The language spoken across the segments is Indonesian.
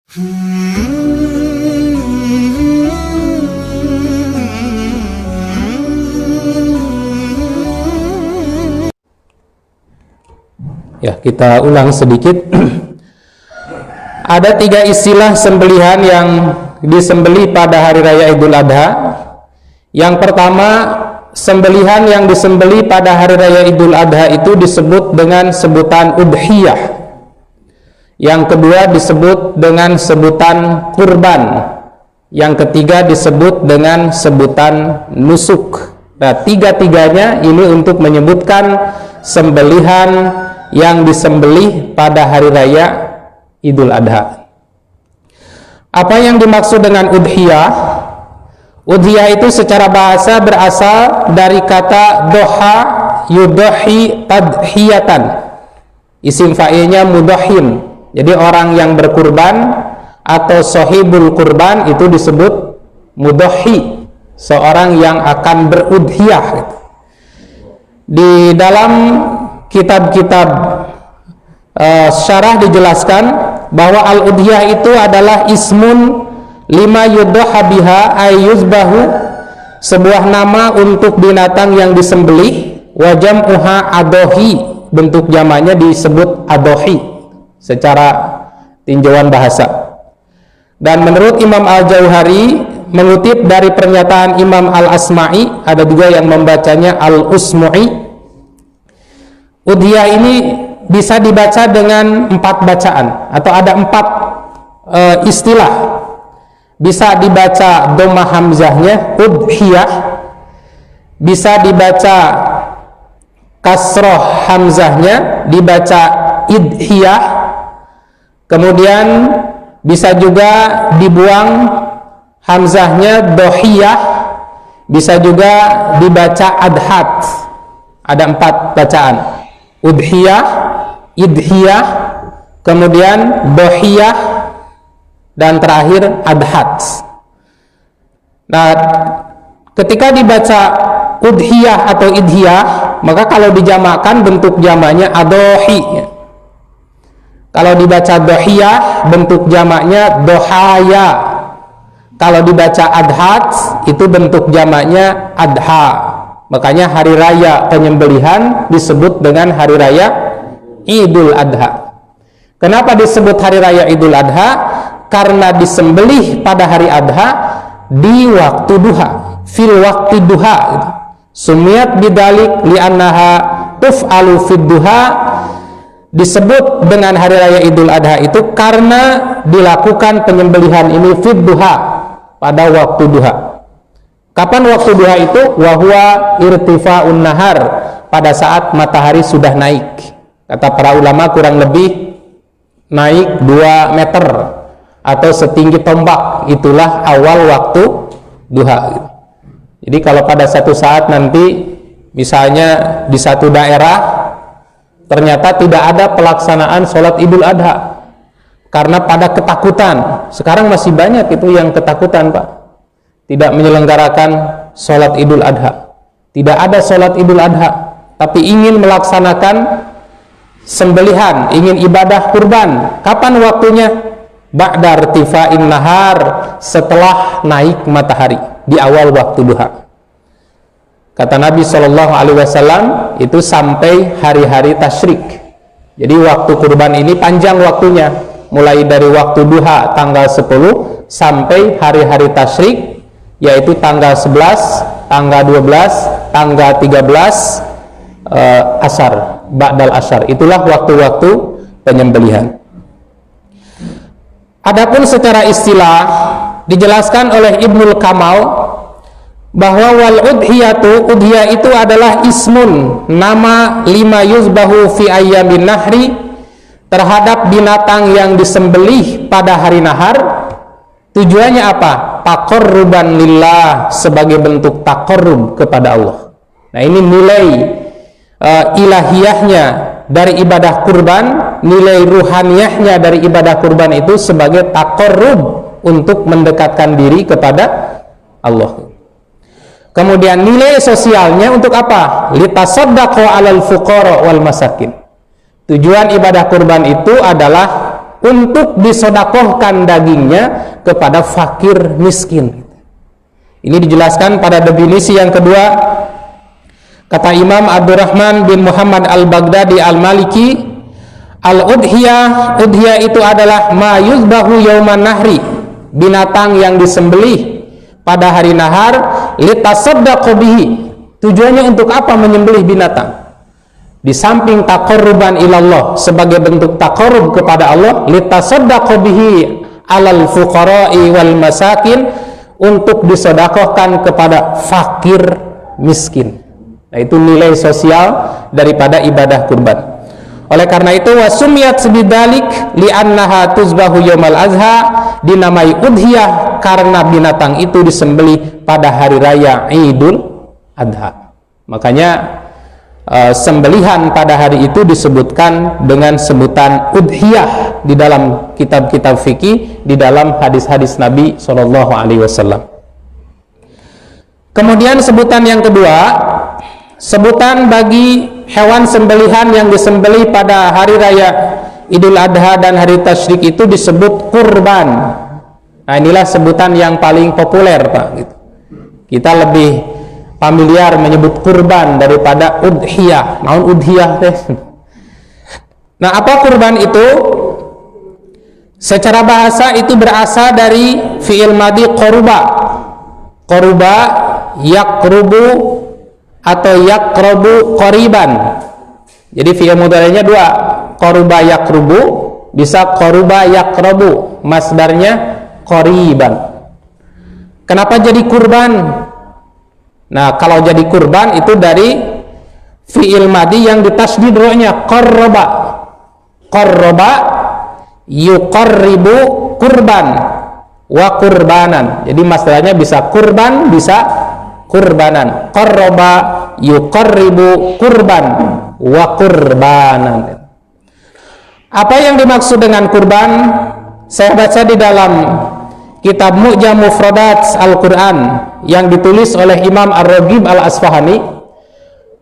Ya, kita ulang sedikit. Ada 3 istilah sembelihan yang disembelih pada hari raya Idul Adha. Yang pertama, sembelihan yang disembelih pada hari raya Idul Adha itu disebut dengan sebutan udhiyah. Yang kedua disebut dengan sebutan kurban. Yang ketiga disebut dengan sebutan nusuk. Nah, 3-tiganya ini untuk menyebutkan sembelihan yang disembelih pada hari raya Idul Adha. Apa yang dimaksud dengan udhiyah? Udhiyah itu secara bahasa berasal dari kata doha yudohi tadhiyatan. Isim fa'ilnya mudohin. Jadi orang yang berkurban atau sohibul kurban itu disebut mudohi, seorang yang akan berudhiyah. Di dalam kitab-kitab syarah dijelaskan bahwa al-udhiyah itu adalah ismun lima yudhoha biha ayyuzbahu, sebuah nama untuk binatang yang disembelih, wajam uha adohi, bentuk jamaknya disebut adohi secara tinjauan bahasa. Dan menurut Imam Al-Jauhari mengutip dari pernyataan Imam Al-Asma'i, ada juga yang membacanya Al-Usmu'i, udhiyah ini bisa dibaca dengan 4 bacaan atau ada 4 istilah. Bisa dibaca dhamma hamzahnya udhiyah, bisa dibaca kasroh hamzahnya dibaca idhiyah, kemudian bisa juga dibuang hamzahnya dohiyah, bisa juga dibaca adhat. Ada 4 bacaan: udhiyah, idhiyah, kemudian dohiyah, dan terakhir adhat. Nah, ketika dibaca udhiyah atau idhiyah, maka kalau dijamakkan bentuk jamaknya adohi. Kalau dibaca dohiyah, bentuk jamaknya dohaya. Kalau dibaca adhat, itu bentuk jamaknya adha. Makanya hari raya penyembelihan disebut dengan hari raya Idul Adha. Kenapa disebut hari raya Idul Adha? Karena disembelih pada hari Adha di waktu duha, fil waktu duha. Sumiyat bidalik li'annaha tuf'alu fid duha. Disebut dengan hari raya Idul Adha itu karena dilakukan penyembelihan ini fid duha, pada waktu duha. Kapan waktu duha itu? Wahwa irtifa'un nahar, pada saat matahari sudah naik. Kata para ulama kurang lebih naik 2 meter atau setinggi tombak, itulah awal waktu duha. Jadi kalau pada satu saat nanti misalnya di satu daerah ternyata tidak ada pelaksanaan sholat Idul Adha karena pada ketakutan, sekarang masih banyak itu yang ketakutan, Pak, tidak menyelenggarakan sholat Idul Adha. Tidak ada sholat Idul Adha, tapi ingin melaksanakan sembelihan, ingin ibadah kurban. Kapan waktunya? Ba'da irtifa'in nahar, setelah naik matahari, di awal waktu duha. Kata Nabi SAW, itu sampai hari-hari tasyrik. Jadi waktu kurban ini panjang waktunya, mulai dari waktu duha tanggal 10 sampai hari-hari tasyrik, yaitu tanggal 11, tanggal 12, tanggal 13 asar, ba'dal asar. Itulah waktu-waktu penyembelihan. Adapun secara istilah dijelaskan oleh Ibnul Kamal bahwa wal udhiyatu, udhiyah itu adalah ismun, nama lima yuzbahu fi ayyamin nahri, terhadap binatang yang disembelih pada hari nahar. Tujuannya apa? Taqarruban lillah, sebagai bentuk taqarrub kepada Allah. Nah, ini nilai ilahiyahnya dari ibadah kurban, nilai ruhaniyahnya dari ibadah kurban itu sebagai taqarrub, untuk mendekatkan diri kepada Allah. Kemudian nilai sosialnya untuk apa? Litasaddaqu 'alal fuqara wal masakin. Tujuan ibadah kurban itu adalah untuk disodakohkan dagingnya kepada fakir miskin. Ini dijelaskan pada definisi yang kedua. Kata Imam Abdurrahman bin Muhammad al-Baghdadi al-Maliki, al-udhiyah, udhiyah itu adalah ma yuzbahu yauman nahri, binatang yang disembelih pada hari nahar, litasaddaqu bihi. Tujuannya untuk apa menyembelih binatang? Di samping taqarruban ilallah, sebagai bentuk taqarrub kepada Allah, litasaddaqu bihi alal fuqara'i wal masakin, untuk disedekahkan kepada fakir miskin. Nah, itu nilai sosial daripada ibadah kurban. Oleh karena itu wasumiyat sebidalik li'annaha tuzbahu yaumal azha, dinamai udhiyah karena binatang itu disembelih pada hari raya Idul Adha. Makanya sembelihan pada hari itu disebutkan dengan sebutan udhiyah di dalam kitab-kitab fikih, di dalam hadis-hadis Nabi SAW. Kemudian sebutan yang kedua, sebutan bagi hewan sembelihan yang disembelih pada hari raya Idul Adha dan hari tasyrik itu disebut kurban. Nah, inilah sebutan yang paling populer, Pak. Gitu. Kita lebih familiar menyebut kurban daripada udhiyah. Naon udhiyah teh? Nah, apa kurban itu? Secara bahasa itu berasal dari fi'il madi qaruba. Qaruba yaqrubu atau yaqrabu qariban. Jadi fi'il mudhari'nya dua, qaruba yaqrubu, bisa qaruba yaqrabu, masdarnya qariban. Kenapa jadi kurban? Nah, kalau jadi kurban itu dari fi'il madi yang ditasydid ra-nya, qarraba. Qarraba yuqarribu kurban wa kurbanan. Jadi masdarnya bisa kurban, bisa kurbanan. Qarraba yuqarribu kurban wa kurbanan. Apa yang dimaksud dengan kurban? Saya baca di dalam kitab Mu'jam Mufradat Al-Quran yang ditulis oleh Imam Ar-Raghib Al-Asfahani,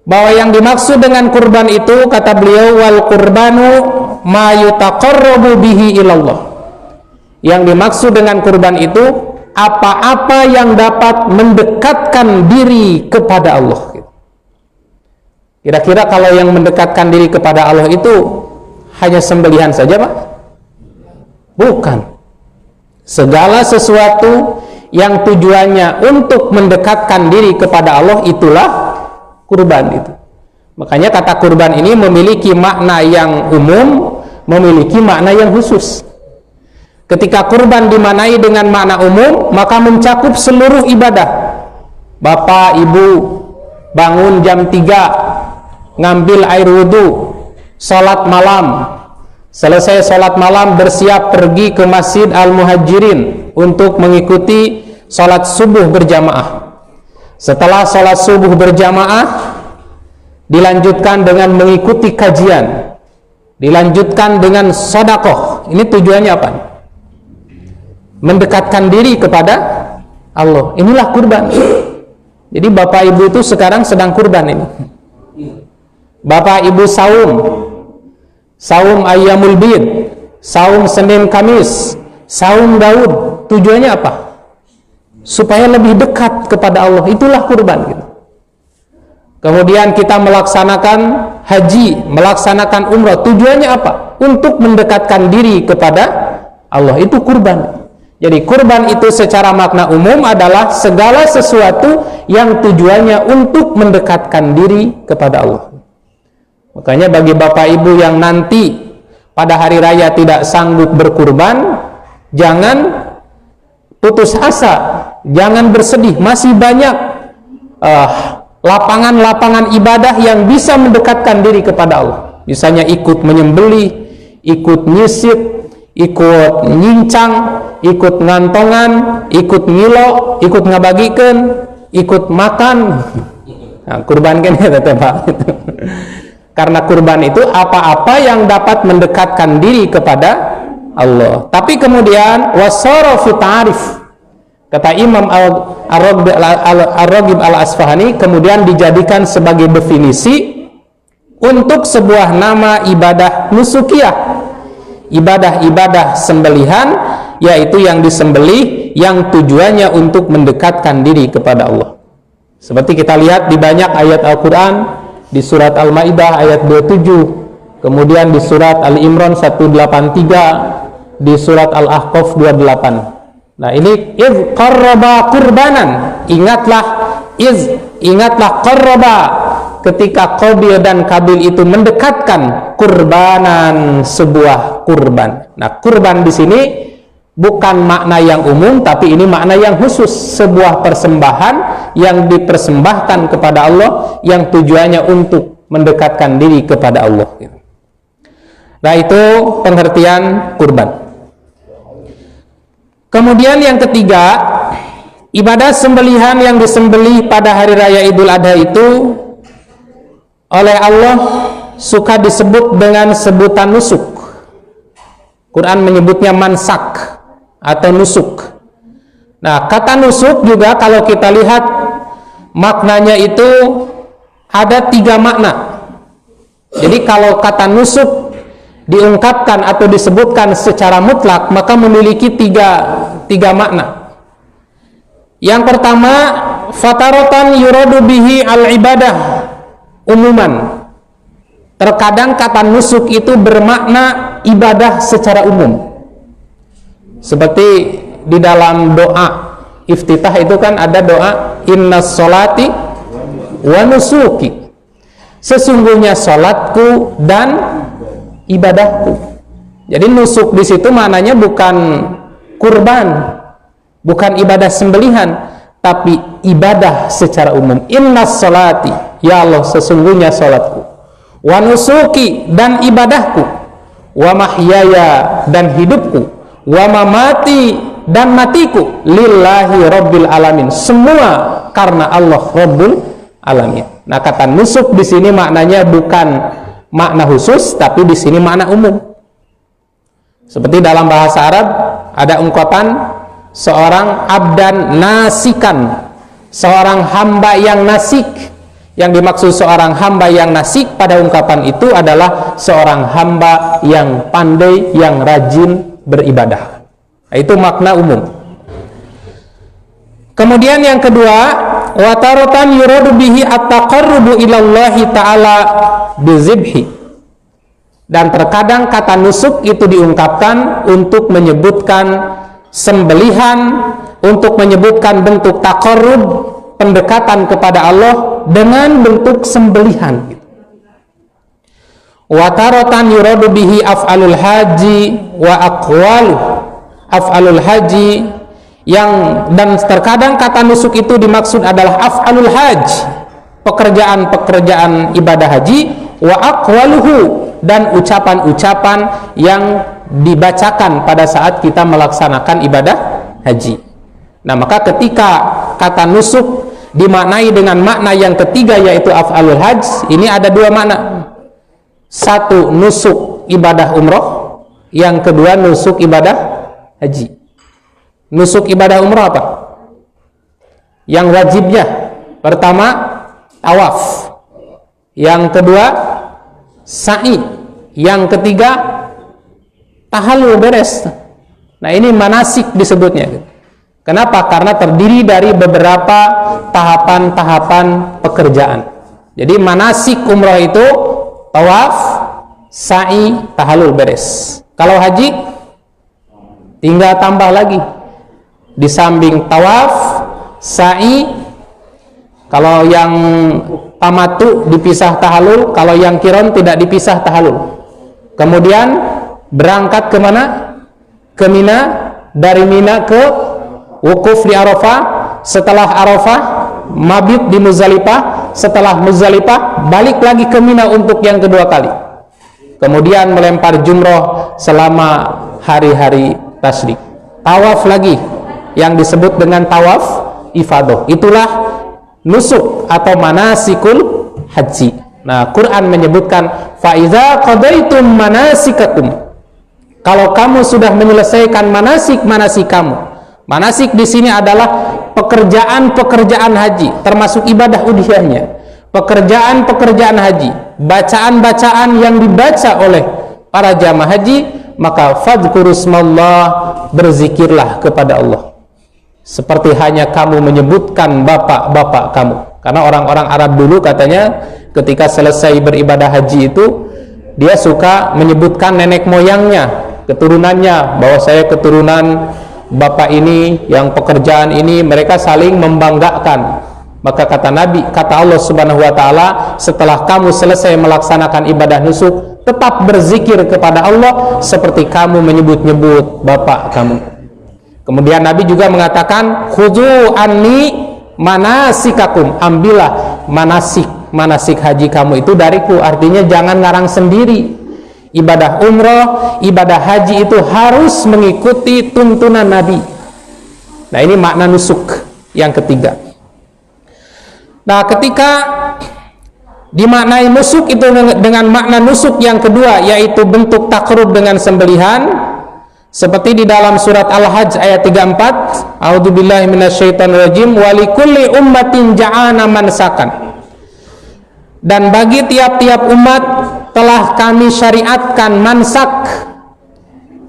bahwa yang dimaksud dengan kurban itu, kata beliau, wal kurbanu ma yutaqarrabu bihi ilallah. Yang dimaksud dengan kurban itu apa-apa yang dapat mendekatkan diri kepada Allah. Kira-kira kalau yang mendekatkan diri kepada Allah itu hanya sembelihan saja, Pak? Bukan. Segala sesuatu yang tujuannya untuk mendekatkan diri kepada Allah, itulah kurban itu. Makanya kata kurban ini memiliki makna yang umum, memiliki makna yang khusus. Ketika kurban dimaknai dengan makna umum, maka mencakup seluruh ibadah. Bapak, ibu bangun jam 3, ngambil air wudhu, sholat malam, selesai sholat malam bersiap pergi ke Masjid Al-Muhajirin untuk mengikuti sholat subuh berjamaah. Setelah sholat subuh berjamaah, dilanjutkan dengan mengikuti kajian, dilanjutkan dengan sedekah. Ini tujuannya apa? Mendekatkan diri kepada Allah. Inilah kurban. Jadi bapak ibu itu sekarang sedang kurban ini. Bapak ibu saum ayyamul bid, saum Senin Kamis, saum Daud. Tujuannya apa? Supaya lebih dekat kepada Allah. Itulah kurban gitu. Kemudian kita melaksanakan haji, melaksanakan umrah. Tujuannya apa? Untuk mendekatkan diri kepada Allah. Itu kurban. Jadi kurban itu secara makna umum adalah segala sesuatu yang tujuannya untuk mendekatkan diri kepada Allah. Makanya bagi bapak ibu yang nanti pada hari raya tidak sanggup berkurban, jangan putus asa, jangan bersedih. Masih banyak lapangan-lapangan ibadah yang bisa mendekatkan diri kepada Allah. Misalnya ikut menyembelih, ikut nyisit, ikut nyincang, ikut ngantongan, ikut ngilo, ikut ngabagikan, ikut makan. Nah, kurban kan ya Pak. Karena kurban itu apa-apa yang dapat mendekatkan diri kepada Allah. Tapi kemudian wasara fi ta'rif, kata Imam Ar-Raghib Al-Asfahani, kemudian dijadikan sebagai definisi untuk sebuah nama ibadah nusukiyah ibadah-ibadah sembelihan, yaitu yang disembelih yang tujuannya untuk mendekatkan diri kepada Allah. Seperti kita lihat di banyak ayat Al-Quran, di surat Al-Ma'idah ayat 27, kemudian di surat Al-Imran 183, di surat Al-Ahqaf 28. Nah ini iz qarraba qurbanan, ingatlah qarraba, ketika Qabil dan Kabil itu mendekatkan kurbanan, sebuah kurban. Nah kurban di sini bukan makna yang umum, tapi ini makna yang khusus, sebuah persembahan yang dipersembahkan kepada Allah yang tujuannya untuk mendekatkan diri kepada Allah. Nah itu pengertian kurban. Kemudian yang ketiga, ibadah sembelihan yang disembelih pada hari raya Idul Adha itu oleh Allah suka disebut dengan sebutan nusuk. Quran menyebutnya mansak atau nusuk. Nah, kata nusuk juga kalau kita lihat maknanya itu ada 3 makna. Jadi kalau kata nusuk diungkapkan atau disebutkan secara mutlak, maka memiliki tiga makna. Yang pertama, fataratan yuradu bihi al-ibadah umuman. Terkadang kata nusuk itu bermakna ibadah secara umum. Seperti di dalam doa iftitah itu kan ada doa innas sholati wa nusuki, sesungguhnya sholatku dan ibadahku. Jadi nusuk di situ maknanya bukan kurban, bukan ibadah sembelihan, tapi ibadah secara umum. Innas sholati, ya Allah sesungguhnya sholatku, wa nusuki dan ibadahku, wa mahyaya dan hidupku, wa mamati dan matiku, lillahi rabbil alamin, semua karena Allah rabbul alamin. Nah kata nusuk di sini maknanya bukan makna khusus, tapi di sini makna umum. Seperti dalam bahasa Arab ada ungkapan seorang abdan nasikan, seorang hamba yang nasik. Yang dimaksud seorang hamba yang nasik pada ungkapan itu adalah seorang hamba yang pandai, yang rajin beribadah. Nah, itu makna umum. Kemudian yang kedua, wa taratan yuradu bihi at-taqarrubu ilallahi ta'ala bizibhi. Dan terkadang kata nusuk itu diungkapkan untuk menyebutkan sembelihan, untuk menyebutkan bentuk taqarrub, pendekatan kepada Allah dengan bentuk sembelihan. Wa taratan yuradu bihi af'alul haji wa aqwaluh, af'alul haji, yang dan terkadang kata nusuk itu dimaksud adalah af'alul haji, pekerjaan-pekerjaan ibadah haji, wa aqwaluhu, dan ucapan-ucapan yang dibacakan pada saat kita melaksanakan ibadah haji. Nah maka ketika kata nusuk dimaknai dengan makna yang ketiga yaitu af'alul hajj, ini ada 2 makna. Satu, nusuk ibadah umroh, yang kedua nusuk ibadah haji. Nusuk ibadah umroh apa? Yang wajibnya pertama tawaf, yang kedua sa'i, yang ketiga tahallul beres. Nah ini manasik disebutnya. Kenapa? Karena terdiri dari beberapa tahapan-tahapan pekerjaan. Jadi manasik umroh itu tawaf, sa'i, tahallul beres. Kalau haji tinggal tambah lagi. Di samping tawaf, sa'i, kalau yang tamattu dipisah tahallul, kalau yang qiran tidak dipisah tahallul. Kemudian berangkat ke mana? Ke Mina, dari Mina ke wukuf di Arafah, setelah Arafah mabit di Muzdalifah, setelah Muzdalifah balik lagi ke Mina untuk yang kedua kali. Kemudian melempar jumroh selama hari-hari tasyrik. Tawaf lagi yang disebut dengan tawaf ifadah. Itulah nusuk atau manasikul haji. Nah, Quran menyebutkan fa iza qadaitum manasikakum. Kalau kamu sudah menyelesaikan manasik kamu. Manasik di sini adalah pekerjaan-pekerjaan haji, termasuk ibadah udhiyahnya. Pekerjaan-pekerjaan haji, bacaan-bacaan yang dibaca oleh para jamaah haji, maka fadhkurusmallah, berzikirlah kepada Allah seperti hanya kamu menyebutkan bapak-bapak kamu. Karena orang-orang Arab dulu katanya ketika selesai beribadah haji itu dia suka menyebutkan nenek moyangnya, keturunannya, bahwa saya keturunan bapak ini yang pekerjaan ini. Mereka saling membanggakan. Maka kata Nabi, kata Allah Subhanahu wa taala, setelah kamu selesai melaksanakan ibadah nusuk, tetap berzikir kepada Allah seperti kamu menyebut-nyebut bapak kamu. Kemudian Nabi juga mengatakan, khudhu anni manasikakum, ambillah manasik haji kamu itu dariku. Artinya jangan ngarang sendiri. Ibadah umroh, ibadah haji itu harus mengikuti tuntunan Nabi. Nah, ini makna nusuk yang ketiga. Nah, ketika dimaknai nusuk itu dengan makna nusuk yang kedua, yaitu bentuk takrub dengan sembelihan, seperti di dalam surat Al-Hajj ayat 34, a'udzubillahi minasyaitonirrajim, walikulli ummatin ja'ana mansakan. Dan bagi tiap-tiap umat telah kami syariatkan mansak,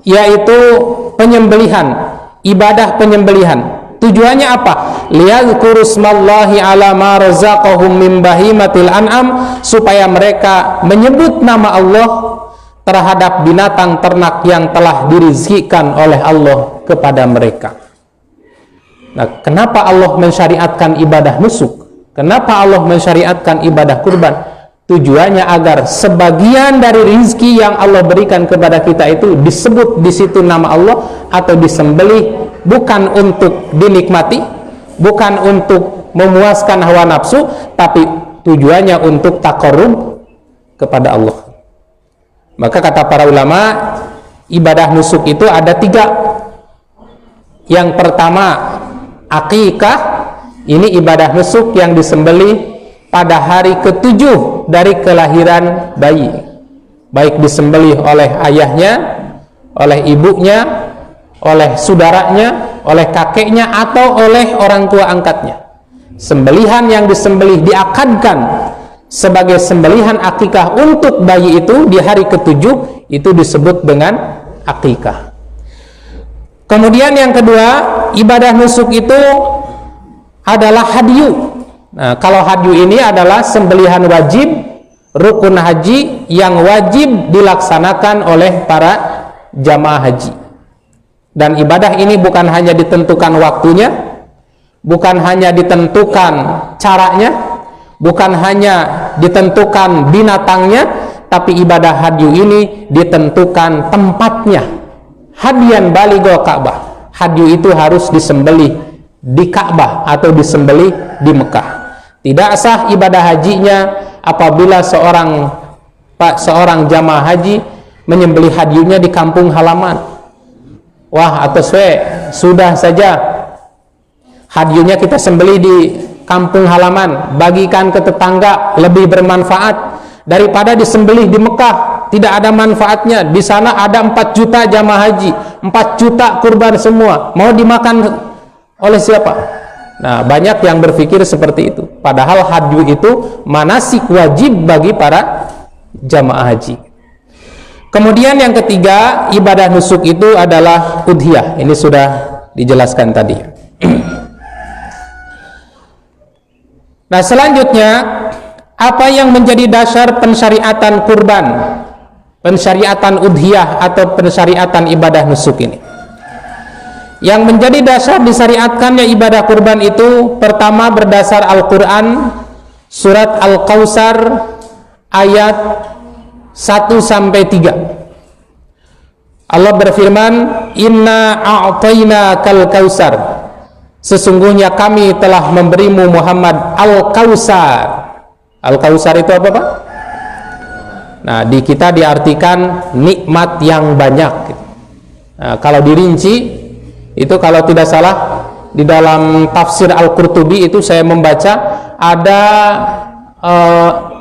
yaitu penyembelihan, ibadah penyembelihan. Tujuannya apa? Liyadhkurusmallahi ala ma razaqahum min bahimatil an'am, supaya mereka menyebut nama Allah terhadap binatang ternak yang telah dirizkikan oleh Allah kepada mereka. Nah, kenapa Allah mensyariatkan ibadah nusuk? Kenapa Allah mensyariatkan ibadah kurban? Tujuannya agar sebagian dari rizki yang Allah berikan kepada kita itu disebut di situ nama Allah atau disembelih, bukan untuk dinikmati, bukan untuk memuaskan hawa nafsu, tapi tujuannya untuk taqarrub kepada Allah. Maka kata para ulama, ibadah nusuk itu ada 3. Yang pertama, akikah. Ini ibadah nusuk yang disembelih pada hari ke-7 dari kelahiran bayi, baik disembelih oleh ayahnya, oleh ibunya, oleh saudaranya, oleh kakeknya, atau oleh orang tua angkatnya. Sembelihan yang disembelih diakadkan sebagai sembelihan akikah untuk bayi itu di hari ke-7, itu disebut dengan akikah. Kemudian yang kedua, ibadah nusuk itu adalah hadyu. Nah, kalau hadyu ini adalah sembelihan wajib, rukun haji yang wajib dilaksanakan oleh para jamaah haji. Dan ibadah ini bukan hanya ditentukan waktunya, bukan hanya ditentukan caranya, bukan hanya ditentukan binatangnya, tapi ibadah hadyu ini ditentukan tempatnya. Hadiyan baligho Ka'bah. Hadyu itu harus disembelih di Ka'bah atau disembelih di Mekah. Tidak sah ibadah hajinya apabila seorang jamaah haji menyembelih hadyunya di kampung halaman. Wah, atau sudah saja hadyunya kita sembelih di kampung halaman, bagikan ke tetangga, lebih bermanfaat daripada disembelih di Mekah. Tidak ada manfaatnya. Di sana ada 4 juta jamaah haji, 4 juta kurban semua, mau dimakan oleh siapa? Nah, banyak yang berpikir seperti itu. Padahal hadyu itu manasik wajib bagi para jamaah haji. Kemudian yang ketiga, ibadah nusuk itu adalah udhiyah. Ini sudah dijelaskan tadi. Nah, selanjutnya, apa yang menjadi dasar pensyariatan kurban, pensyariatan udhiyah atau pensyariatan ibadah nusuk ini? Yang menjadi dasar disyariatkannya ibadah kurban itu pertama berdasar Al-Quran, surat Al-Kautsar ayat 1-3. Allah berfirman, Inna a'tayna kal kautsar, sesungguhnya kami telah memberimu Muhammad Al-Kautsar. Al-Kautsar itu apa, Pak? Nah, di kita diartikan nikmat yang banyak. Nah, kalau dirinci itu, kalau tidak salah di dalam tafsir Al-Qurtubi itu saya membaca ada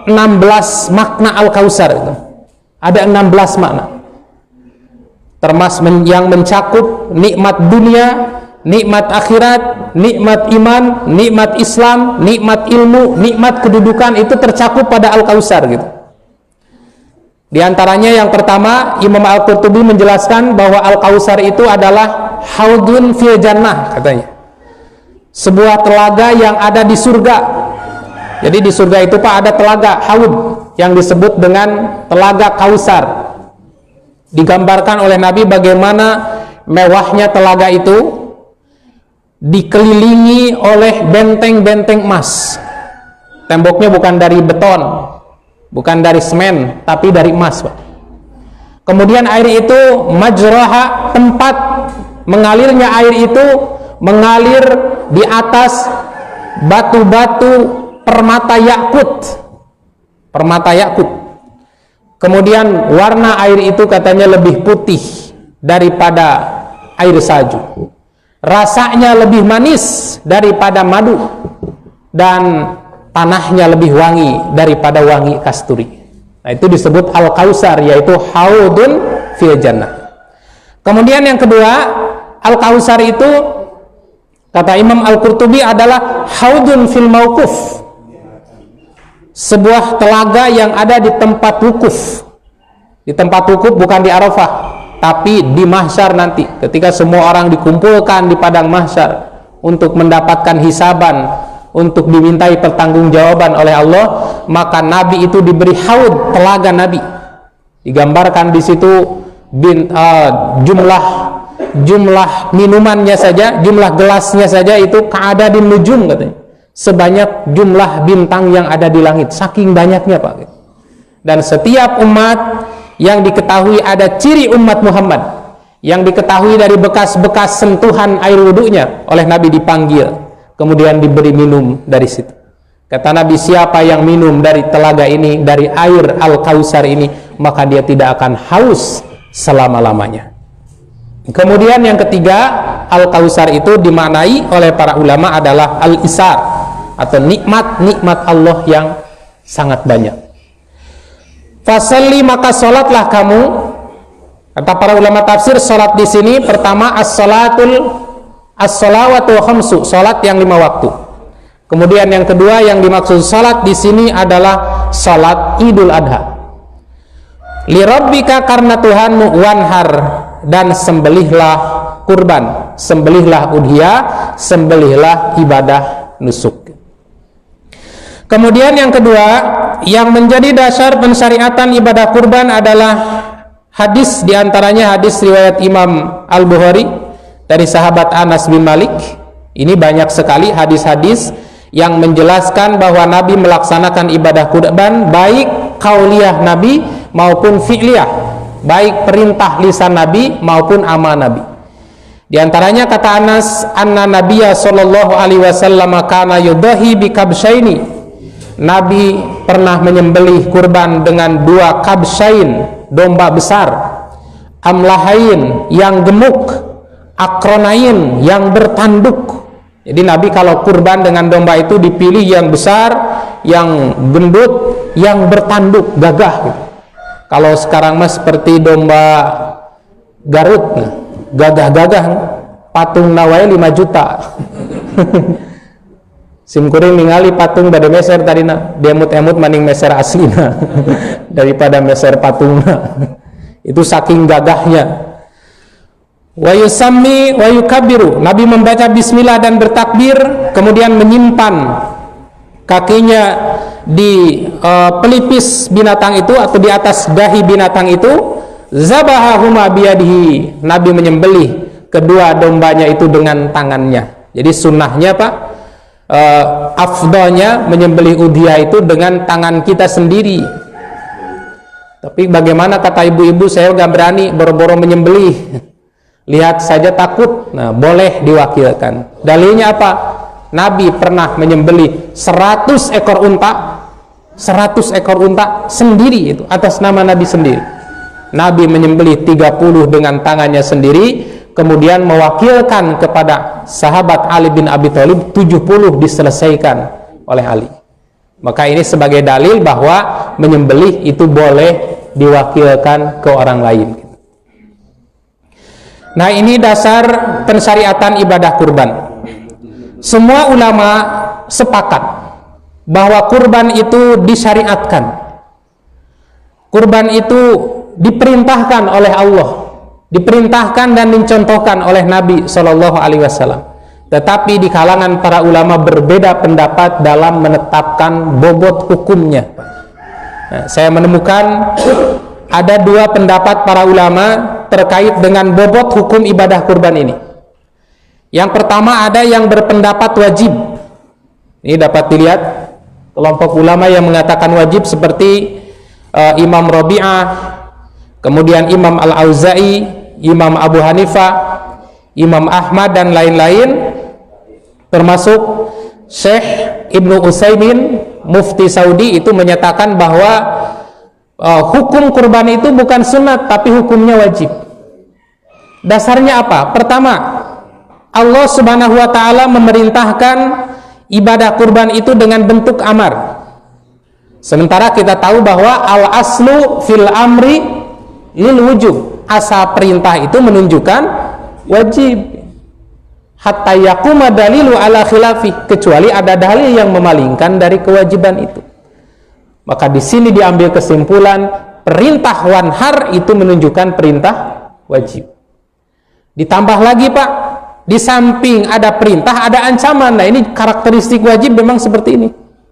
16 makna Al-Kautsar itu. Ada 16 makna. Termasuk yang mencakup nikmat dunia, nikmat akhirat, nikmat iman, nikmat Islam, nikmat ilmu, nikmat kedudukan, itu tercakup pada Al-Kautsar gitu. Di antaranya yang pertama, Imam Al-Qurtubi menjelaskan bahwa Al-Kautsar itu adalah haudun fil jannah, katanya. Sebuah telaga yang ada di surga. Jadi di surga itu Pak ada telaga haud yang disebut dengan telaga Kautsar. Digambarkan oleh Nabi bagaimana mewahnya telaga itu, dikelilingi oleh benteng-benteng emas. Temboknya bukan dari beton, bukan dari semen, tapi dari emas, Pak. Kemudian air itu majraha, tempat mengalirnya air itu mengalir di atas batu-batu permata yakut. Permata yakut. Kemudian warna air itu katanya lebih putih daripada air salju. Rasanya lebih manis daripada madu, dan tanahnya lebih wangi daripada wangi kasturi. Nah, itu disebut Al-Kautsar, yaitu haudun fil jannah. Kemudian yang kedua, Al-Kautsar itu kata Imam Al-Qurtubi adalah haudun fil mauquf, sebuah telaga yang ada di tempat wukuf. Di tempat wukuf bukan di Arafah, tapi di mahsyar nanti, ketika semua orang dikumpulkan di padang mahsyar untuk mendapatkan hisaban, untuk dimintai pertanggungjawaban oleh Allah, maka Nabi itu diberi haud, telaga Nabi. Digambarkan di situ jumlah minumannya saja, jumlah gelasnya saja itu ka'adadin nujum, katanya, sebanyak jumlah bintang yang ada di langit, saking banyaknya, Pak. Dan setiap umat yang diketahui ada ciri umat Muhammad, yang diketahui dari bekas-bekas sentuhan air wudunya, oleh Nabi dipanggil, kemudian diberi minum dari situ. Kata Nabi, siapa yang minum dari telaga ini, dari air Al-Kautsar ini, maka dia tidak akan haus selama-lamanya. Kemudian yang ketiga, Al-Kautsar itu dimaknai oleh para ulama adalah Al-Isar, atau nikmat-nikmat Allah yang sangat banyak. Fasalli, maka sholatlah kamu. Kata para ulama tafsir, sholat di sini pertama as-shalawatu khamsu, sholat yang 5 waktu. Kemudian yang kedua yang dimaksud sholat di sini adalah sholat Idul Adha. Li rabbika, karena Tuhanmu, wanhar, dan sembelihlah kurban, sembelihlah udhiyah, sembelihlah ibadah nusuk. Kemudian yang kedua yang menjadi dasar pensyariatan ibadah kurban adalah hadis, diantaranya hadis riwayat Imam Al-Bukhari dari sahabat Anas bin Malik. Ini banyak sekali hadis-hadis yang menjelaskan bahwa Nabi melaksanakan ibadah kurban, baik qauliyah Nabi maupun fi'liyah, baik perintah lisan Nabi maupun amal Nabi. Di antaranya kata Anas, anna Nabiyya sallallahu alaihi wasallam kana yudahi bi kabsyaini, Nabi pernah menyembelih kurban dengan 2 kabsyain, domba besar, amlahain, yang gemuk, akronain, yang bertanduk. Jadi Nabi kalau kurban dengan domba itu dipilih yang besar, yang gendut, yang bertanduk, gagah gitu. Kalau sekarang mas seperti domba Garut, gagah-gagah, patung nawai 5 juta. Simkuring ningali patung pada meser tadi na, demut-emut maning meser aslina daripada meser patungna. Itu saking gagahnya. Wa yusammi wa yukabbiru, Nabi membaca bismillah dan bertakbir, kemudian menyimpan kakinya di pelipis binatang itu atau di atas dahi binatang itu. Zabahahuma biyadihi, Nabi menyembelih kedua dombanya itu dengan tangannya. Jadi sunnahnya Pak, afdalnya menyembelih udhiyah itu dengan tangan kita sendiri. Tapi bagaimana kata ibu-ibu, saya nggak berani boro-boro menyembelih, lihat saja takut. Nah, boleh diwakilkan. Dalilnya apa? Nabi pernah menyembelih 100 ekor unta, 100 ekor unta sendiri, itu atas nama Nabi sendiri. Nabi menyembelih 30 dengan tangannya sendiri, kemudian mewakilkan kepada sahabat Ali bin Abi Thalib, 70 diselesaikan oleh Ali. Maka ini sebagai dalil bahwa menyembelih itu boleh diwakilkan ke orang lain. Nah, ini dasar pensyariatan ibadah kurban. Semua ulama sepakat bahwa kurban itu disyariatkan. kurban itu diperintahkan oleh Allah, diperintahkan dan dicontohkan oleh Nabi Shallallahu Alaihi Wasallam. Tetapi di kalangan para ulama berbeda pendapat dalam menetapkan bobot hukumnya. Nah, saya menemukan ada dua pendapat para ulama terkait dengan bobot hukum ibadah kurban ini. Yang pertama, ada yang berpendapat wajib. Ini dapat dilihat kelompok ulama yang mengatakan wajib seperti Imam Rabi'ah, kemudian Imam Al-Auza'i, Imam Abu Hanifah, Imam Ahmad dan lain-lain, termasuk Syekh Ibnu Utsaimin, Mufti Saudi, itu menyatakan bahwa hukum kurban itu bukan sunat tapi hukumnya wajib. Dasarnya apa? Pertama, Allah Subhanahu wa taala memerintahkan ibadah kurban itu dengan bentuk amar. Sementara kita tahu bahwa al-aslu fil amri lil wujub. Asal perintah itu menunjukkan wajib. Hatta yaquma dalilu ala khilafi, kecuali ada dalil yang memalingkan dari kewajiban itu. Maka di sini diambil kesimpulan perintah wanhar itu menunjukkan perintah wajib. Ditambah lagi, Pak, di samping ada perintah ada ancaman. Nah, ini karakteristik wajib memang seperti ini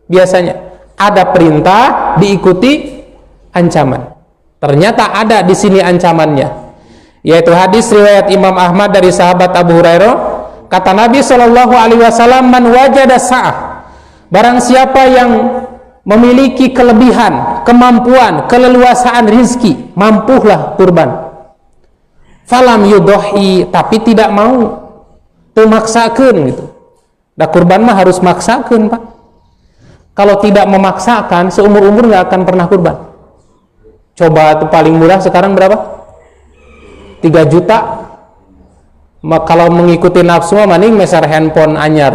biasanya. Ada perintah diikuti ancaman. Ternyata ada di sini ancamannya, yaitu hadis riwayat Imam Ahmad dari sahabat Abu Hurairah. Kata Nabi Shallallahu Alaihi Wasallam, man wajada sa'ah, barang siapa yang memiliki kelebihan, kemampuan, keleluasaan rizki, mampulah kurban. Falam yudohi, tapi tidak mau, tuh maksakan gitu. Nah, kurban mah harus maksakan, Pak. Kalau tidak memaksakan, seumur-umur nggak akan pernah kurban. Coba itu paling murah sekarang berapa? 3 juta. Kalau mengikuti nafsu mending meser handphone anyar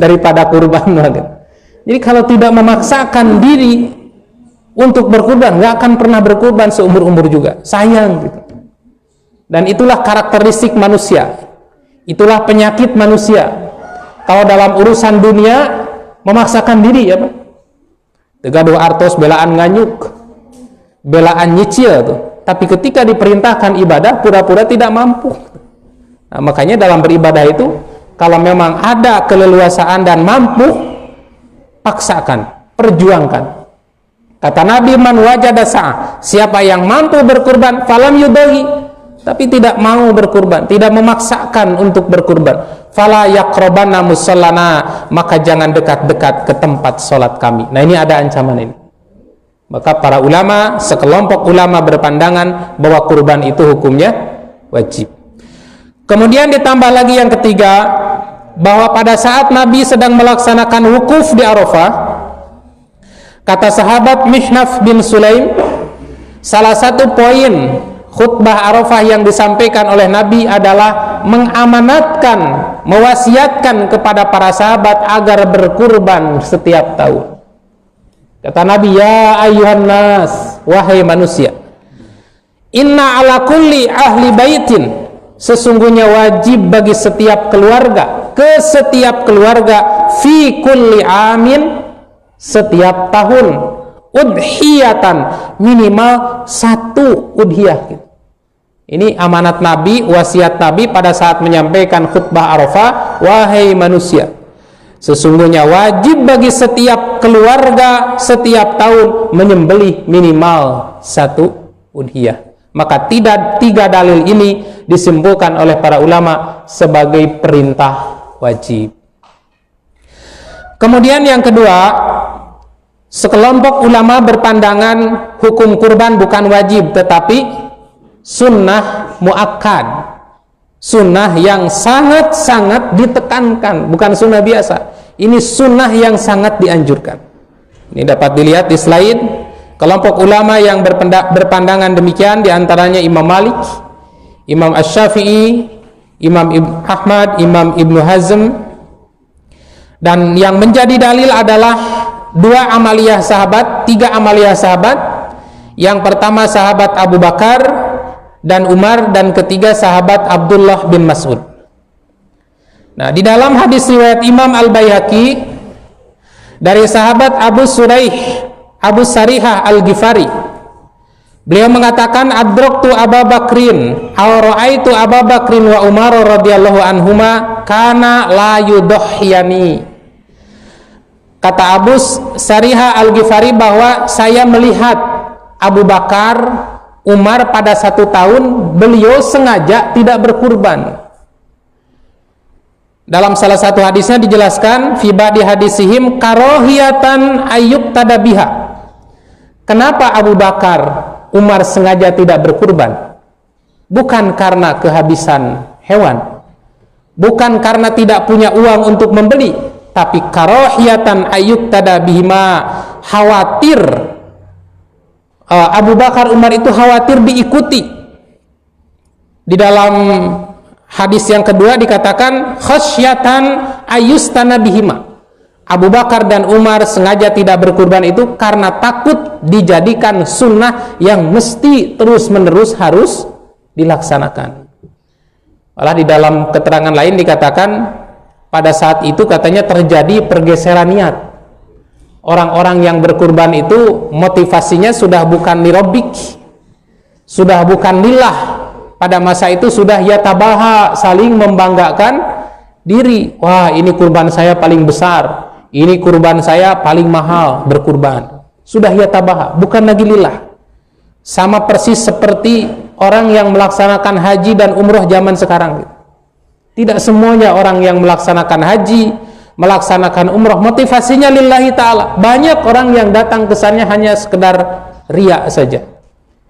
daripada kurban. Jadi kalau tidak memaksakan diri untuk berkurban, nggak akan pernah berkurban seumur-umur juga. Sayang gitu. Dan itulah karakteristik manusia. Itulah penyakit manusia. Kalau dalam urusan dunia memaksakan diri, ya Pak. Tegaduh artos belaan nganyuk, belaan nyicil tuh. Tapi ketika diperintahkan ibadah, pura-pura tidak mampu. Nah, makanya dalam beribadah itu, kalau memang ada keleluasaan dan mampu, paksakan, perjuangkan. Kata Nabi, man wajada sa'ah, siapa yang mampu berkurban, falam yudahi, tapi tidak mau berkurban, tidak memaksakan untuk berkurban, fala yaqrabanna musallana, maka jangan dekat-dekat ke tempat sholat kami. Nah, ini ada ancaman ini. Maka para ulama, sekelompok ulama berpandangan bahwa kurban itu hukumnya wajib. Kemudian ditambah lagi yang ketiga, bahwa pada saat Nabi sedang melaksanakan wukuf di Arafah, kata sahabat Mihnaf bin Sulaim, salah satu poin khutbah Arafah yang disampaikan oleh Nabi adalah mengamanatkan, mewasiatkan kepada para sahabat agar berkurban setiap tahun. Kata Nabi, ya ayyuhan nas, wahai manusia, inna ala kulli ahli baitin, sesungguhnya wajib bagi setiap keluarga, ke setiap keluarga, fi kulli amin, setiap tahun, udhiyatan, minimal 1 udhiyah. Ini amanat Nabi, wasiat Nabi pada saat menyampaikan khutbah Arafah. Wahai manusia, sesungguhnya wajib bagi setiap keluarga setiap tahun menyembelih minimal 1 udhiyah. Maka tiga dalil ini disimpulkan oleh para ulama sebagai perintah wajib. Kemudian yang kedua, sekelompok ulama berpandangan hukum kurban bukan wajib tetapi sunnah muakkad, sunnah yang sangat-sangat ditekankan, bukan sunnah biasa. Ini sunnah yang sangat dianjurkan. Ini dapat dilihat di slide. Kelompok ulama yang berpandangan demikian diantaranya Imam Malik, Imam Asy-Syafi'i, Imam Ahmad, Imam Ibnu Hazm. Dan yang menjadi dalil adalah 2 amaliyah sahabat, 3 amaliyah sahabat. Yang pertama sahabat Abu Bakar dan Umar, dan ketiga sahabat Abdullah bin Mas'ud. Nah, di dalam hadis riwayat Imam Al-Baihaqi dari sahabat Abu Suraih Abu Sarihah Al-Ghifari. Beliau mengatakan adraktu Abu Bakrin aw ra'aitu Abu Bakrin wa Umar radhiyallahu anhuma kana la yudhiyani. Kata Abu Sarihah Al-Ghifari bahwa saya melihat Abu Bakar, Umar pada satu tahun beliau sengaja tidak berkurban. Dalam salah satu hadisnya dijelaskan fi ba'di hadisihim karohiyatan ayyuk tadabiha. Kenapa Abu Bakar, Umar sengaja tidak berkurban? Bukan karena kehabisan hewan, bukan karena tidak punya uang untuk membeli, tapi karohiyatan ayyuk tadabihima, khawatir Abu Bakar, Umar itu khawatir diikuti. Di dalam hadis yang kedua dikatakan khasyatan ayustana bihima. Abu Bakar dan Umar sengaja tidak berkurban itu karena takut dijadikan sunnah yang mesti terus-menerus harus dilaksanakan. Malah di dalam keterangan lain dikatakan pada saat itu katanya terjadi pergeseran niat. Orang-orang yang berkurban itu motivasinya sudah bukan lirobik, sudah bukan lillah. Pada masa itu sudah yatabaha, saling membanggakan diri. Wah, ini kurban saya paling besar, ini kurban saya paling mahal berkurban. Sudah yatabaha, bukan lagi lillah. Sama persis seperti orang yang melaksanakan haji dan umroh zaman sekarang. Tidak semuanya orang yang melaksanakan haji, melaksanakan umroh motivasinya lillahi ta'ala. Banyak orang yang datang ke sana hanya sekedar riya saja,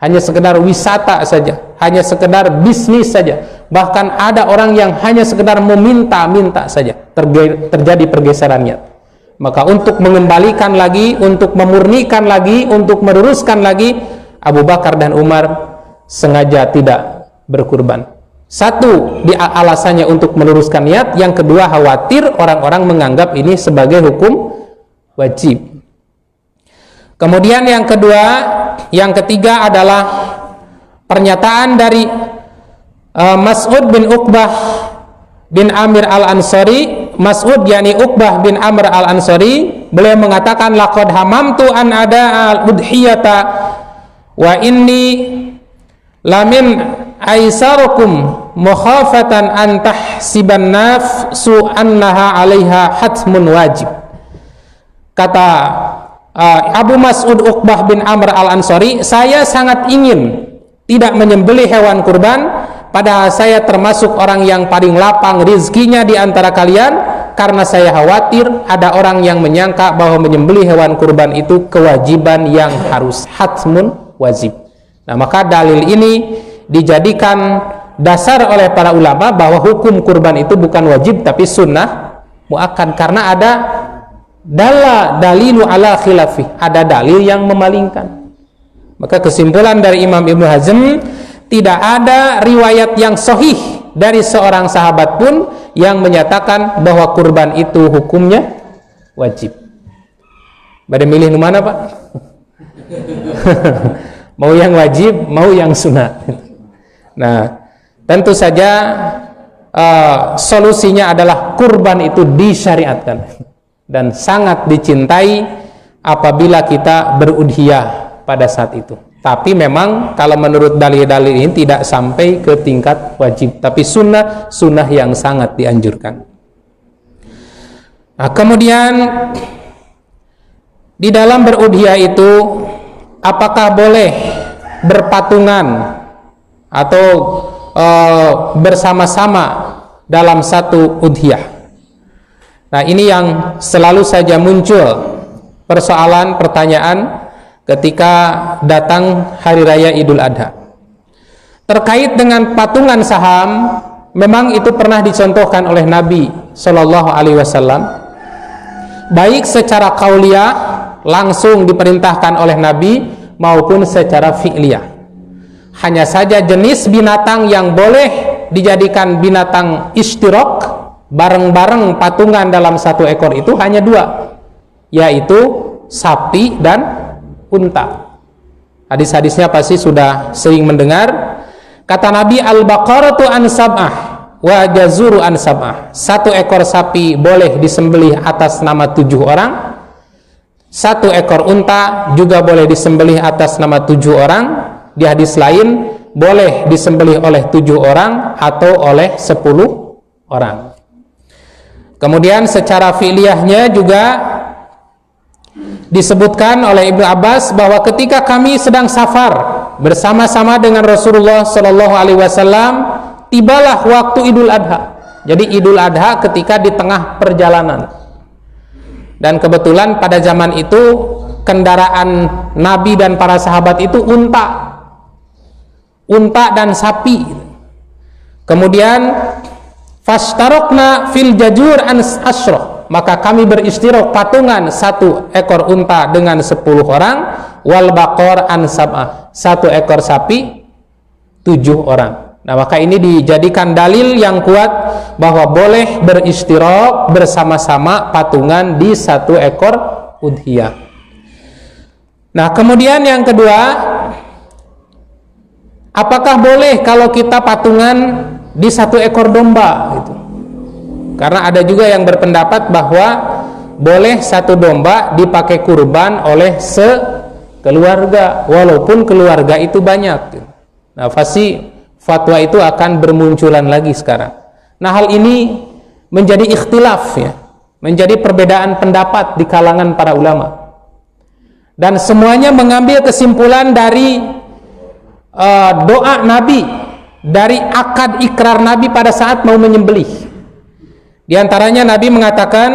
hanya sekedar wisata saja, hanya sekedar bisnis saja. Bahkan ada orang yang hanya sekedar meminta-minta saja. Terjadi pergeseran niat. Maka untuk mengembalikan lagi, untuk memurnikan lagi, untuk meluruskan lagi, Abu Bakar dan Umar sengaja tidak berkurban. Satu, alasannya untuk meluruskan niat. Yang kedua, khawatir orang-orang menganggap ini sebagai hukum wajib. Kemudian yang kedua, yang ketiga adalah pernyataan dari Mas'ud bin Uqbah bin Amir al-Ansari. Mas'ud yakni Uqbah bin Amr al-Ansari, beliau mengatakan laqad hamamtu an ada al-udhiyata wa inni lamin aisarukum mukhafatan an tahsiban nafsu annaha 'alaiha hatmun wajib. Kata Abu Mas'ud Uqbah bin Amr al-Ansari, saya sangat ingin tidak menyembelih hewan kurban, padahal saya termasuk orang yang paling lapang rizkinya di antara kalian, karena saya khawatir ada orang yang menyangka bahwa menyembelih hewan kurban itu kewajiban yang harus, hatmun wajib. Nah, maka dalil ini dijadikan dasar oleh para ulama bahwa hukum kurban itu bukan wajib tapi sunnah muakkad, karena ada dalilu ala khilafi, ada dalil yang memalingkan. Maka kesimpulan dari Imam Ibnu Hazm, tidak ada riwayat yang sahih dari seorang sahabat pun yang menyatakan bahwa kurban itu hukumnya wajib. Pada milih mana, Pak? Mau yang wajib, mau yang sunat. Nah, tentu saja solusinya adalah kurban itu disyariatkan dan sangat dicintai apabila kita berudhiyah pada saat itu. Tapi memang kalau menurut dalil-dalil ini tidak sampai ke tingkat wajib, tapi sunnah yang sangat dianjurkan. Nah, kemudian di dalam berudhiyah itu apakah boleh berpatungan atau bersama-sama dalam satu udhiyah? Nah, ini yang selalu saja muncul persoalan, pertanyaan ketika datang hari raya Idul Adha. Terkait dengan patungan saham, memang itu pernah dicontohkan oleh Nabi Shallallahu Alaihi Wasallam, baik secara qauliyah langsung diperintahkan oleh Nabi maupun secara fi'liyah. Hanya saja jenis binatang yang boleh dijadikan binatang ishtirak bareng-bareng patungan dalam satu ekor itu hanya dua, yaitu sapi dan unta. Hadis-hadisnya pasti sudah sering mendengar. Kata Nabi, al-baqaratu an sab'ah wa jazuru an sab'ah. Satu ekor sapi boleh disembelih atas nama 7 orang, 1 ekor unta juga boleh disembelih atas nama 7 orang. Di hadis lain boleh disembelih oleh 7 orang atau oleh 10 orang. Kemudian secara fi'liyahnya juga disebutkan oleh Ibnu Abbas bahwa ketika kami sedang safar bersama-sama dengan Rasulullah Shallallahu Alaihi Wasallam, tibalah waktu Idul Adha. Jadi Idul Adha ketika di tengah perjalanan. Dan kebetulan pada zaman itu kendaraan Nabi dan para sahabat itu unta dan sapi. Kemudian fashtarokna fil jajur asroh, maka kami beristirok patungan 1 ekor unta dengan 10 orang, wal baqor an sab'ah, 1 ekor sapi 7 orang. Nah, maka ini dijadikan dalil yang kuat bahwa boleh beristirok bersama-sama patungan di 1 ekor udhiyah. Nah, kemudian yang kedua, apakah boleh kalau kita patungan di 1 ekor domba gitu? Karena ada juga yang berpendapat bahwa boleh 1 domba dipakai kurban oleh sekeluarga walaupun keluarga itu banyak. Nah, fatwa itu akan bermunculan lagi sekarang. Nah, hal ini menjadi ikhtilaf ya, menjadi perbedaan pendapat di kalangan para ulama. Dan semuanya mengambil kesimpulan dari doa Nabi, dari akad ikrar Nabi pada saat mau menyembelih. Di antaranya Nabi mengatakan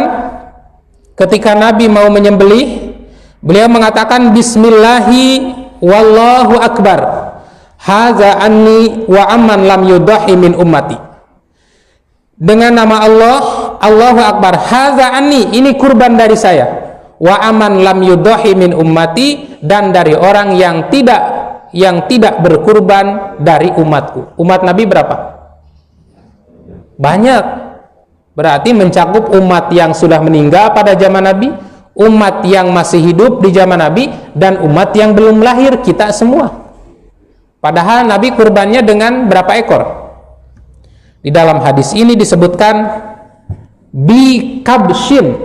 ketika Nabi mau menyembelih, beliau mengatakan bismillahi wallahu akbar. Hadza anni wa amman lam yudahi min ummati. Dengan nama Allah, Allahu akbar. Hadza anni, ini kurban dari saya. Wa amman lam yudahi min ummati, dan dari orang yang tidak berkurban dari umatku. Umat Nabi berapa? Banyak. Berarti mencakup umat yang sudah meninggal pada zaman Nabi, umat yang masih hidup di zaman Nabi, dan umat yang belum lahir, kita semua. Padahal Nabi kurbannya dengan berapa ekor? Di dalam hadis ini disebutkan bi kabshin,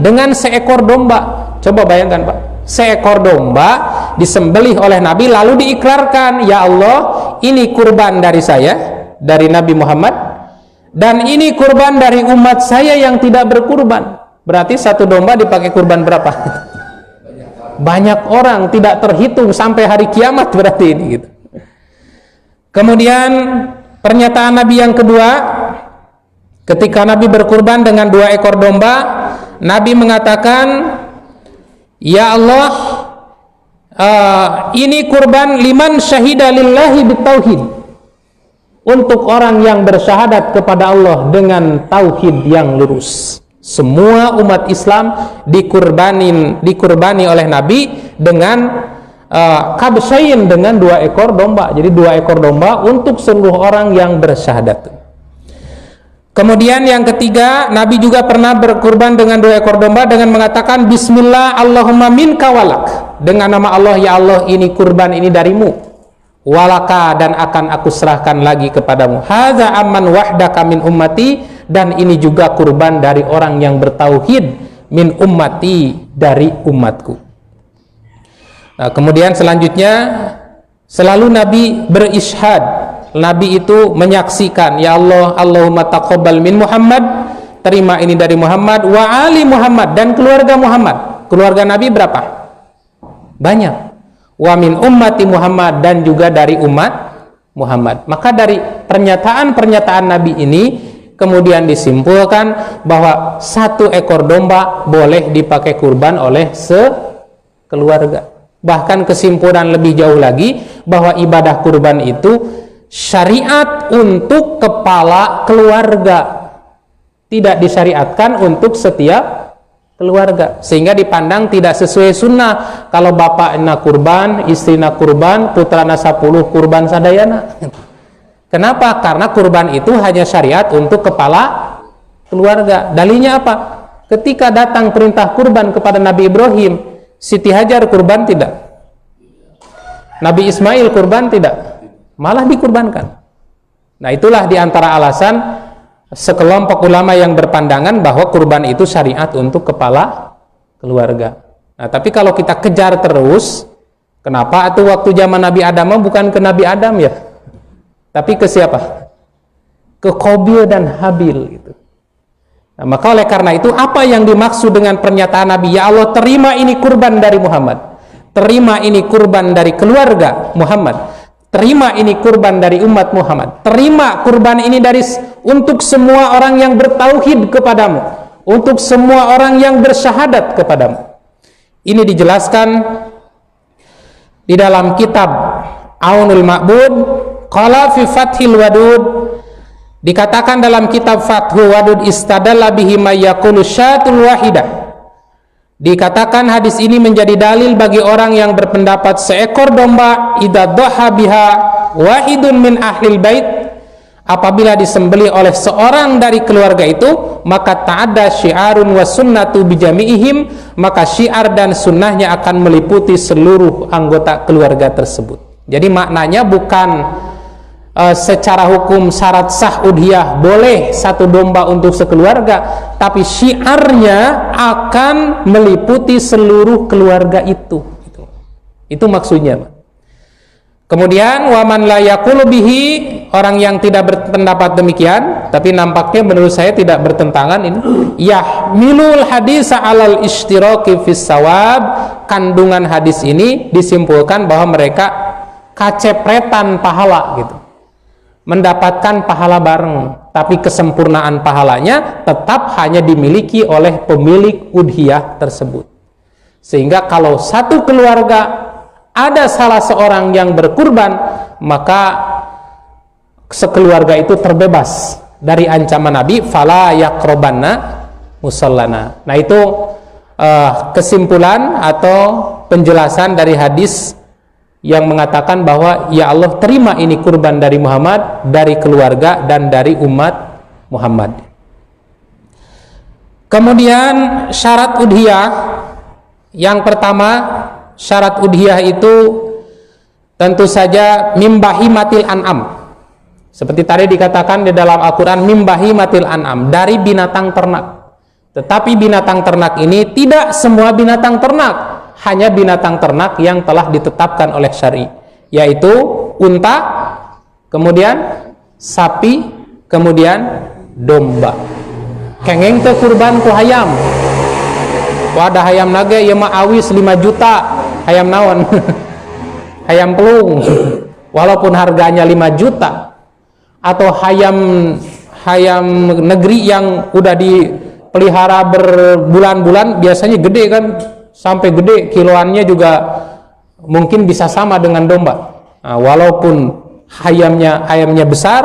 dengan seekor domba. Coba bayangkan Pak, seekor domba disembelih oleh Nabi lalu diikrarkan, ya Allah, ini kurban dari saya, dari Nabi Muhammad, dan ini kurban dari umat saya yang tidak berkurban. Berarti 1 domba dipakai kurban berapa? Banyak orang, tidak terhitung sampai hari kiamat berarti ini gitu. Kemudian pernyataan Nabi yang kedua, ketika Nabi berkurban dengan 2 ekor domba, Nabi mengatakan, ya Allah, ini kurban liman syahida lillahi bitauhid, untuk orang yang bersyahadat kepada Allah dengan tauhid yang lurus. Semua umat Islam dikurbani oleh Nabi dengan kabshain, dengan 2 ekor domba. Jadi 2 ekor domba untuk seluruh orang yang bersyahadat. Kemudian yang ketiga, Nabi juga pernah berkurban dengan 2 ekor domba dengan mengatakan bismillah Allahumma minka walak, dengan nama Allah, ya Allah, ini kurban ini darimu, walaka, dan akan aku serahkan lagi kepadamu. Hadza amman wahdaka min ummati, dan ini juga kurban dari orang yang bertauhid, min ummati, dari umatku. Nah, kemudian selanjutnya selalu Nabi berishad. Nabi itu menyaksikan, ya Allah, Allahumma taqabbal min Muhammad, terima ini dari Muhammad, wa ali Muhammad, dan keluarga Muhammad. Keluarga Nabi berapa? Banyak. Wa min ummati Muhammad, dan juga dari umat Muhammad. Maka dari pernyataan-pernyataan Nabi ini kemudian disimpulkan bahwa 1 ekor domba boleh dipakai kurban oleh sekeluarga. Bahkan kesimpulan lebih jauh lagi bahwa ibadah kurban itu syariat untuk kepala keluarga, tidak disyariatkan untuk setiap keluarga, sehingga dipandang tidak sesuai sunnah kalau bapak nak kurban, istri nak kurban, putra nak 10 kurban sadayana. Kenapa? Karena kurban itu hanya syariat untuk kepala keluarga. Dalilnya apa? Ketika datang perintah kurban kepada Nabi Ibrahim, Siti Hajar kurban tidak? Nabi Ismail kurban tidak? Malah dikurbankan. Nah, itulah diantara alasan sekelompok ulama yang berpandangan bahwa kurban itu syariat untuk kepala keluarga. Nah, tapi kalau kita kejar terus, kenapa itu waktu zaman Nabi Adam bukan ke Nabi Adam ya? Tapi ke siapa? Ke Qabil dan Habil gitu. Nah, maka oleh karena itu apa yang dimaksud dengan pernyataan Nabi, ya Allah terima ini kurban dari Muhammad, terima ini kurban dari keluarga Muhammad, terima ini kurban dari umat Muhammad, terima kurban ini untuk semua orang yang bertauhid kepadamu, untuk semua orang yang bersyahadat kepadamu. Ini dijelaskan di dalam kitab Aunul Ma'bud, qala fi Fathil Wadud, dikatakan dalam kitab Fathul Wadud, istadalla bihi may yaqulu syatul wahidah. Dikatakan hadis ini menjadi dalil bagi orang yang berpendapat seekor domba idza dhaha biha wahidun min ahlil bait, apabila disembelih oleh seorang dari keluarga itu, maka ta'adda syiarun wa sunnatu bijami'ihim, maka syiar dan sunnahnya akan meliputi seluruh anggota keluarga tersebut. Jadi maknanya bukan secara hukum syarat sah udhiyah boleh satu domba untuk sekeluarga, tapi syiarnya akan meliputi seluruh keluarga itu maksudnya. Kemudian waman la yaqulu bihi, orang yang tidak berpendapat demikian, tapi nampaknya menurut saya tidak bertentangan ini, yahmilul hadisa alal ishtiraki fis sawab, kandungan hadis ini disimpulkan bahwa mereka kacepretan pahala gitu, mendapatkan pahala bareng, tapi kesempurnaan pahalanya tetap hanya dimiliki oleh pemilik udhiyah tersebut. Sehingga kalau satu keluarga ada salah seorang yang berkurban, maka sekeluarga itu terbebas dari ancaman Nabi, fala yaqrabanna musallana. Nah, itu kesimpulan atau penjelasan dari hadis yang mengatakan bahwa ya Allah terima ini kurban dari Muhammad, dari keluarga dan dari umat Muhammad. Kemudian syarat udhiyah yang pertama, syarat udhiyah itu tentu saja mimbahimatil an'am. Seperti tadi dikatakan di dalam Al-Quran, mimbahimatil an'am, dari binatang ternak. Tetapi binatang ternak ini tidak semua binatang ternak, hanya binatang ternak yang telah ditetapkan oleh syari, yaitu unta, kemudian sapi, kemudian domba. Kengeng teh kurban ku hayam. Wadah hayam naga ieu mah awis 5 juta. Hayam naon? Hayam pelung. Walaupun harganya 5 juta. Atau hayam negeri yang udah dipelihara berbulan-bulan, biasanya gede kan, sampai gede, kiloannya juga mungkin bisa sama dengan domba. Nah, walaupun ayamnya besar,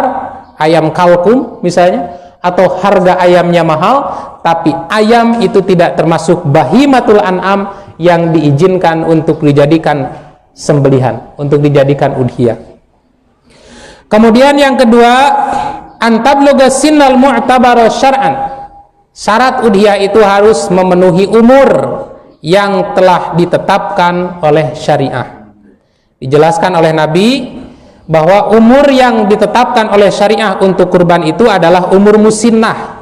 ayam kalkun misalnya, atau harga ayamnya mahal, tapi ayam itu tidak termasuk bahimatul an'am yang diizinkan untuk dijadikan sembelihan, untuk dijadikan udhiyah. Kemudian yang kedua, antabluga sinnal mu'tabara syar'an. Syarat udhiyah itu harus memenuhi umur yang telah ditetapkan oleh syariah. Dijelaskan oleh Nabi bahwa umur yang ditetapkan oleh syariah untuk kurban itu adalah umur musinnah.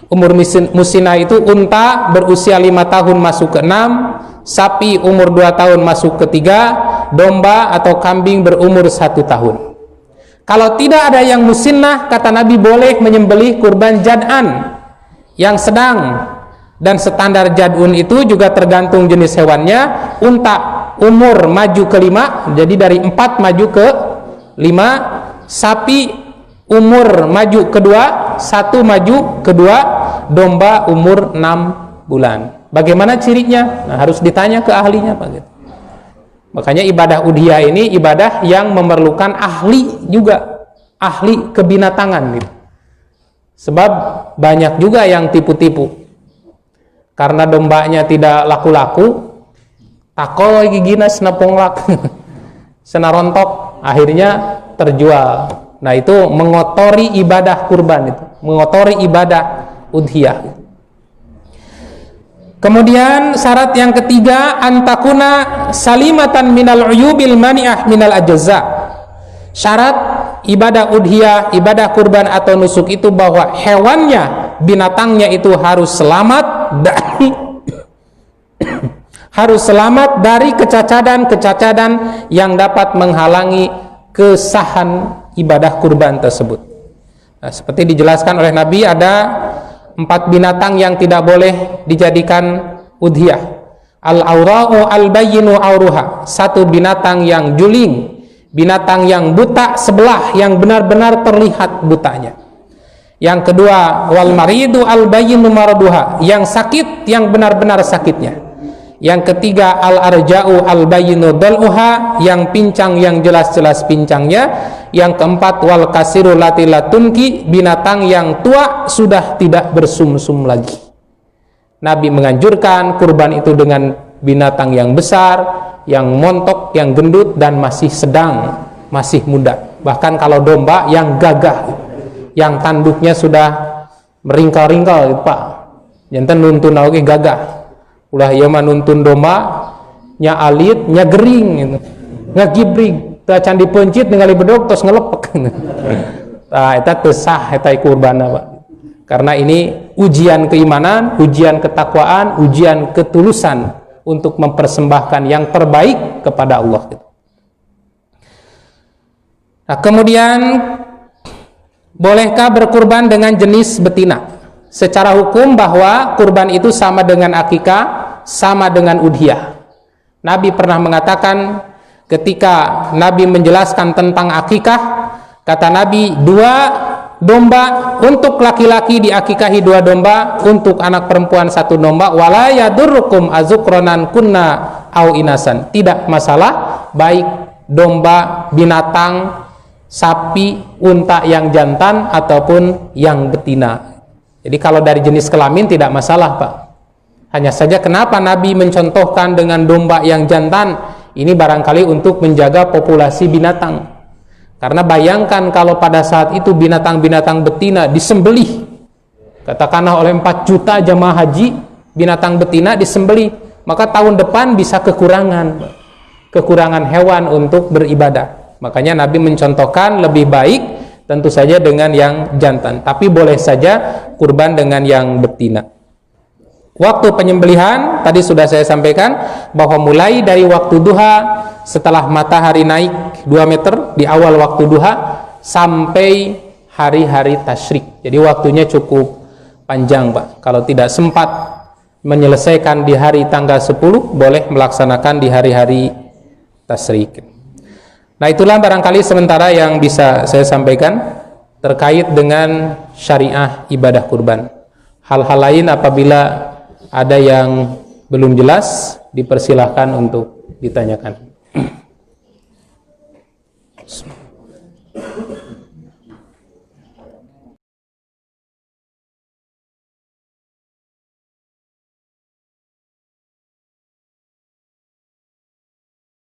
Umur musinnah itu unta berusia 5 tahun masuk ke 6, sapi umur 2 tahun masuk ke 3, domba atau kambing berumur 1 tahun. Kalau tidak ada yang musinnah, kata Nabi boleh menyembelih kurban jad'an yang sedang, dan standar jad'un itu juga tergantung jenis hewannya. Unta umur maju ke 5, jadi dari 4 maju ke 5, sapi umur maju ke 2, 1 maju ke 2, domba umur 6 bulan. Bagaimana cirinya? Nah, harus ditanya ke ahlinya, Pak. Gitu. Makanya ibadah udhiyah ini ibadah yang memerlukan ahli juga, ahli kebinatangan gitu. Sebab banyak juga yang tipu-tipu. Karena dombanya tidak laku-laku, takol gigina sena ponglak, sena rontok, akhirnya terjual. Nah, itu mengotori ibadah kurban itu, mengotori ibadah udhiyah. Kemudian syarat yang ketiga, antakuna salimatan minal uyubil mani'ah minal ajza. Syarat ibadah udhiyah, ibadah kurban atau nusuk itu bahwa hewannya, binatangnya itu harus selamat dari harus selamat dari kecacatan yang dapat menghalangi kesahan ibadah kurban tersebut. Nah, seperti dijelaskan oleh Nabi, ada 4 binatang yang tidak boleh dijadikan udhiyah. Al-aura'u al-bayyinu auruha, satu binatang yang juling, binatang yang buta sebelah, yang benar-benar terlihat butanya. Yang kedua, wal maridu al-bayyinu maraduha, yang sakit, yang benar-benar sakitnya. Yang ketiga, al-arja'u al-bayyinu dal'uha, yang pincang, yang jelas-jelas pincangnya. Yang keempat, wal kasiru lati latunki, binatang yang tua sudah tidak bersumsum lagi. Nabi menganjurkan kurban itu dengan binatang yang besar, yang montok, yang gendut, dan masih sedang, masih muda. Bahkan kalau domba yang gagah, yang tanduknya sudah meringkal-ringkal gitu, Pak, jantan nuntun lagi gagah. Ulah ieu mah nuntun domba nya alit, nya gering gitu. Ngagibrig, teu can dipencit ningali bedog tos ngelepek. Tah eta teu sah eta kurbanna, Pak. Karena ini ujian keimanan, ujian ketakwaan, ujian ketulusan untuk mempersembahkan yang terbaik kepada Allah. Nah, kemudian bolehkah berkurban dengan jenis betina? Secara hukum bahwa kurban itu sama dengan akikah, sama dengan udhiyah. Nabi pernah mengatakan ketika Nabi menjelaskan tentang akikah, kata Nabi, 2 domba untuk laki-laki diakikahi, 2 domba untuk anak perempuan 1 domba. Wala yadurrukum azukronan kunna au inasan, tidak masalah baik domba, binatang, sapi, unta yang jantan ataupun yang betina. Jadi kalau dari jenis kelamin tidak masalah, Pak. Hanya saja kenapa Nabi mencontohkan dengan domba yang jantan? Ini barangkali untuk menjaga populasi binatang. Karena bayangkan kalau pada saat itu binatang-binatang betina disembelih, katakanlah oleh 4 juta jamaah haji, binatang betina disembelih, maka tahun depan bisa kekurangan hewan untuk beribadah. Makanya Nabi mencontohkan lebih baik tentu saja dengan yang jantan, tapi boleh saja kurban dengan yang betina. Waktu penyembelihan tadi sudah saya sampaikan bahwa mulai dari waktu duha, setelah matahari naik 2 meter di awal waktu duha sampai hari-hari tasyrik. Jadi waktunya cukup panjang, Pak. Kalau tidak sempat menyelesaikan di hari tanggal 10, boleh melaksanakan di hari-hari tasyrik. Nah, itulah barangkali sementara yang bisa saya sampaikan terkait dengan syariah ibadah kurban. Hal-hal lain apabila ada yang belum jelas, dipersilahkan untuk ditanyakan.